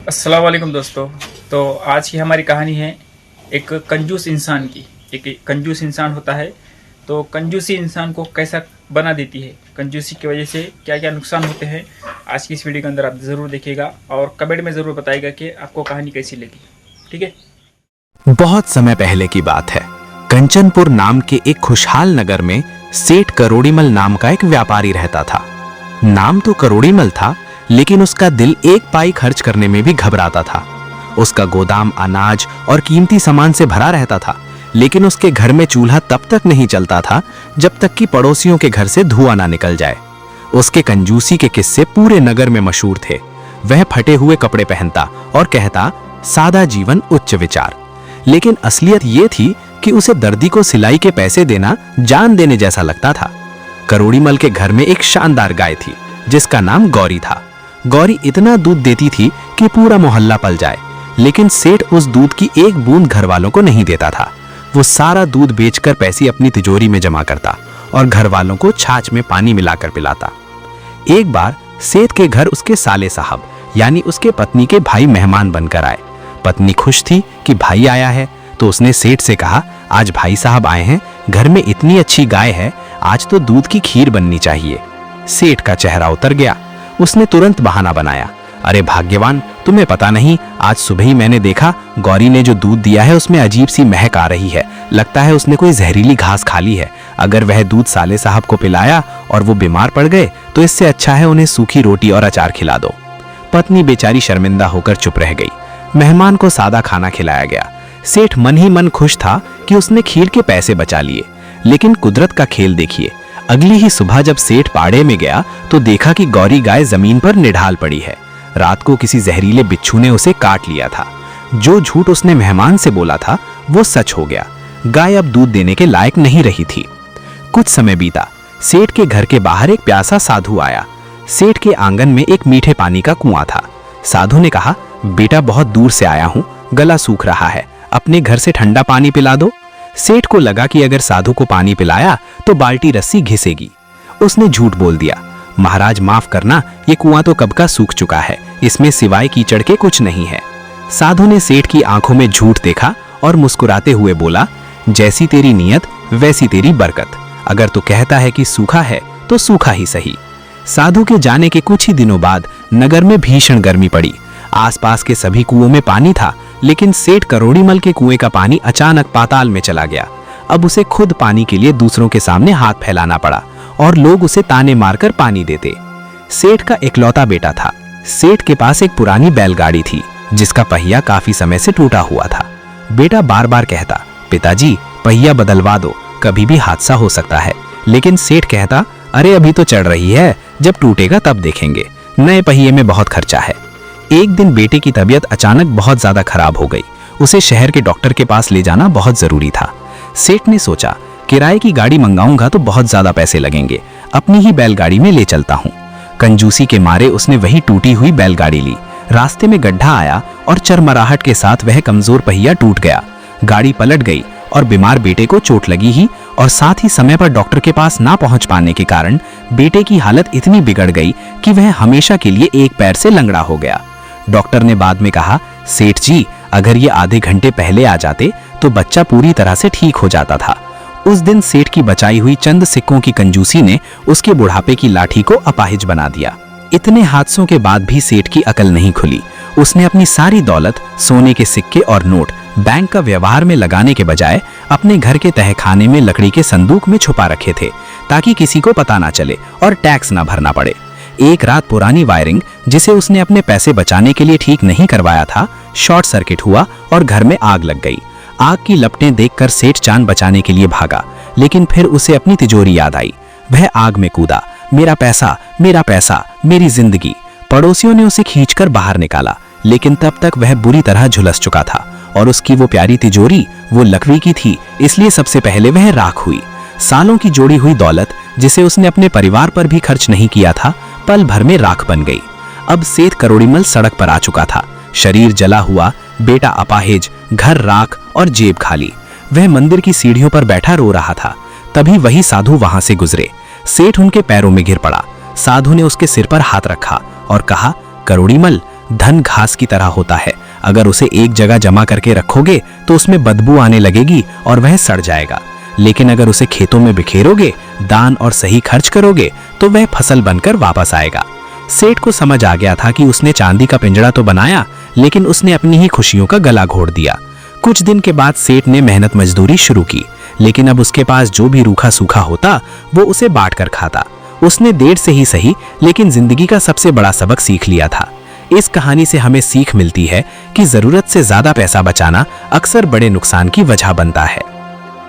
अस्सलाम वालेकुम दोस्तों। तो आज की हमारी कहानी है एक कंजूस इंसान की। एक कंजूस इंसान होता है तो कंजूसी इंसान को कैसा बना देती है, कंजूसी की वजह से क्या क्या नुकसान होते हैं, आज की इस वीडियो के अंदर आप ज़रूर देखिएगा और कमेंट में ज़रूर बताइएगा कि आपको कहानी कैसी लगी। ठीक है। बहुत समय पहले की बात है। कंचनपुर नाम के एक खुशहाल नगर में सेठ करोड़ीमल नाम का एक व्यापारी रहता था। नाम तो करोड़ीमल था, लेकिन उसका दिल एक पाई खर्च करने में भी घबराता था। उसका गोदाम अनाज और कीमती सामान से भरा रहता था, लेकिन उसके घर में चूल्हा तब तक नहीं चलता था जब तक कि पड़ोसियों के घर से धुआं ना निकल जाए। उसके कंजूसी के किस्से पूरे नगर में मशहूर थे। वह फटे हुए कपड़े पहनता और कहता, सादा जीवन उच्च विचार। लेकिन असलियत यह थी कि उसे दर्दी को सिलाई के पैसे देना जान देने जैसा लगता था। करोड़ीमल के घर में एक शानदार गाय थी जिसका नाम गौरी था। गौरी इतना दूध देती थी कि पूरा मोहल्ला पल जाए, लेकिन सेठ उस दूध की एक बूंद घर वालों को नहीं देता था। वो सारा दूध बेचकर पैसे अपनी तिजोरी में जमा करता और घर वालों को छाछ में पानी मिलाकर पिलाता। एक बार सेठ के घर उसके साले साहब यानी उसके पत्नी के भाई मेहमान बनकर आए। पत्नी खुश थी कि भाई आया है, तो उसने सेठ से कहा, आज भाई साहब आए हैं, घर में इतनी अच्छी गाय है, आज तो दूध की खीर बननी चाहिए। सेठ का चेहरा उतर गया। उसने तुरंत बहाना बनाया, अरे भाग्यवान, तुम्हें पता नहीं, आज सुबह ही मैंने देखा गौरी ने जो दूध दिया है उसमें अजीब सी महक आ रही है। लगता है उसने कोई जहरीली घास खा ली है। अगर वह दूध साले साहब को पिलाया और वो बीमार पड़ गए तो इससे अच्छा है उन्हें सूखी रोटी और अचार खिला दो। पत्नी बेचारी शर्मिंदा होकर चुप रह गई। मेहमान को सादा खाना खिलाया गया। सेठ मन ही मन खुश था कि उसने खीर के पैसे बचा लिए। लेकिन कुदरत का खेल देखिए, अगली ही सुबह जब सेठ पाड़े में गया तो देखा कि गौरी गाय जमीन पर निढाल पड़ी है। रात को किसी जहरीले बिच्छू ने उसे काट लिया था। जो झूठ उसने मेहमान से बोला था वो सच हो गया। गाय अब दूध देने के लायक नहीं रही थी। कुछ समय बीता। सेठ के घर के बाहर एक प्यासा साधु आया। सेठ के आंगन में एक मीठे पानी का कुआं था। साधु ने कहा, बेटा बहुत दूर से आया हूं, गला सूख रहा है, अपने घर से ठंडा पानी पिला दो। सेठ को लगा कि अगर साधु को पानी पिलाया तो बाल्टी रस्सी घिसेगी। उसने झूठ बोल दिया, महाराज माफ करना, ये कुआं तो कब का सूख चुका है, इसमें सिवाय कीचड़ के कुछ नहीं है। साधु ने सेठ की आंखों में झूठ देखा और मुस्कुराते हुए बोला, जैसी तेरी नियत वैसी तेरी बरकत। अगर तू कहता है कि सूखा है तो सूखा ही सही। साधु के जाने के कुछ ही दिनों बाद नगर में भीषण गर्मी पड़ी। आसपास के सभी कुओं में पानी था, लेकिन सेठ करोड़ीमल के कुएं का पानी अचानक पाताल में चला गया। अब उसे खुद पानी के लिए दूसरों के सामने हाथ फैलाना पड़ा और लोग उसे ताने मारकर पानी देते। सेठ का इकलौता बेटा था। सेठ के पास एक पुरानी बैलगाड़ी थी जिसका पहिया काफी समय से टूटा हुआ था। बेटा बार बार कहता, पिताजी पहिया बदलवा दो, कभी भी हादसा हो सकता है। लेकिन सेठ कहता, अरे अभी तो चढ़ रही है, जब टूटेगा तब देखेंगे, नए पहिए में बहुत खर्चा है। एक दिन बेटे की तबीयत अचानक बहुत ज्यादा खराब हो गई। उसे शहर के डॉक्टर के पास ले जाना बहुत जरूरी था। सेठ ने सोचा, किराए की गाड़ी मंगाऊंगा तो बहुत ज्यादा पैसे लगेंगे, अपनी ही बैलगाड़ी में ले चलता हूँ। कंजूसी के मारे उसने वही टूटी हुई बैलगाड़ी ली। रास्ते में गड्ढा आया और चरमराहट के साथ वह कमजोर पहिया टूट गया। गाड़ी पलट गई और बीमार बेटे को चोट लगी ही, और साथ ही समय पर डॉक्टर के पास ना पहुंच पाने के कारण बेटे की हालत इतनी बिगड़ गई कि वह हमेशा के लिए एक पैर से लंगड़ा हो गया। डॉक्टर ने बाद में कहा, सेठ जी, अगर ये आधे घंटे पहले आ जाते तो बच्चा पूरी तरह से ठीक हो जाता था। उस दिन सेठ की बचाई हुई चंद सिक्कों की कंजूसी ने उसके बुढ़ापे की लाठी को अपाहिज बना दिया। इतने हादसों के बाद भी सेठ की अकल नहीं खुली। उसने अपनी सारी दौलत, सोने के सिक्के और नोट बैंक का व्यवहार में लगाने के बजाय अपने घर के तहखाने में लकड़ी के संदूक में छुपा रखे थे, ताकि किसी को पता ना चले और टैक्स ना भरना पड़े। एक रात पुरानी वायरिंग, जिसे उसने अपने पैसे बचाने के लिए ठीक नहीं करवाया था, शॉर्ट सर्किट हुआ और घर में आग लग गई। आग की लपटें देखकर सेठ जान बचाने के लिए भागा, लेकिन फिर उसे अपनी तिजोरी याद आई। वह आग में कूदा, मेरा पैसा, मेरा पैसा, मेरी जिंदगी। पड़ोसियों ने उसे खींचकर बाहर निकाला, लेकिन तब तक वह बुरी तरह झुलस चुका था और उसकी वो प्यारी तिजोरी वो लकड़ी की थी, इसलिए सबसे पहले वह राख हुई। सालों की जोड़ी हुई दौलत, जिसे उसने अपने परिवार पर भी खर्च नहीं किया था, पल भर में राख बन गई। अब सेठ करोड़ीमल सड़क पर आ चुका था। शरीर जला हुआ, बेटा अपाहिज, घर राख और जेब खाली। वह मंदिर की सीढ़ियों पर बैठा रो रहा था। तभी वही साधु वहां से गुजरे। सेठ उनके पैरों में गिर पड़ा। साधु ने उसके सिर पर हाथ रखा और कहा, करोड़ीमल, धन घास की तरह होता है। अगर उसे एक जगह जमा करके रखोगे तो उसमें बदबू आने लगेगी और वह सड़ जाएगा, लेकिन अगर उसे खेतों में बिखेरोगे, दान और सही खर्च करोगे तो वह फसल बनकर वापस आएगा। सेठ को समझ आ गया था कि उसने चांदी का पिंजड़ा तो बनाया, लेकिन उसने अपनी ही खुशियों का गला घोट दिया। कुछ दिन के बाद सेठ ने मेहनत मजदूरी शुरू की, लेकिन अब उसके पास जो भी रूखा सूखा होता वो उसे बांट कर खाता। उसने देर से ही सही, लेकिन जिंदगी का सबसे बड़ा सबक सीख लिया था। इस कहानी से हमें सीख मिलती है कि जरूरत से ज्यादा पैसा बचाना अक्सर बड़े नुकसान की वजह बनता है।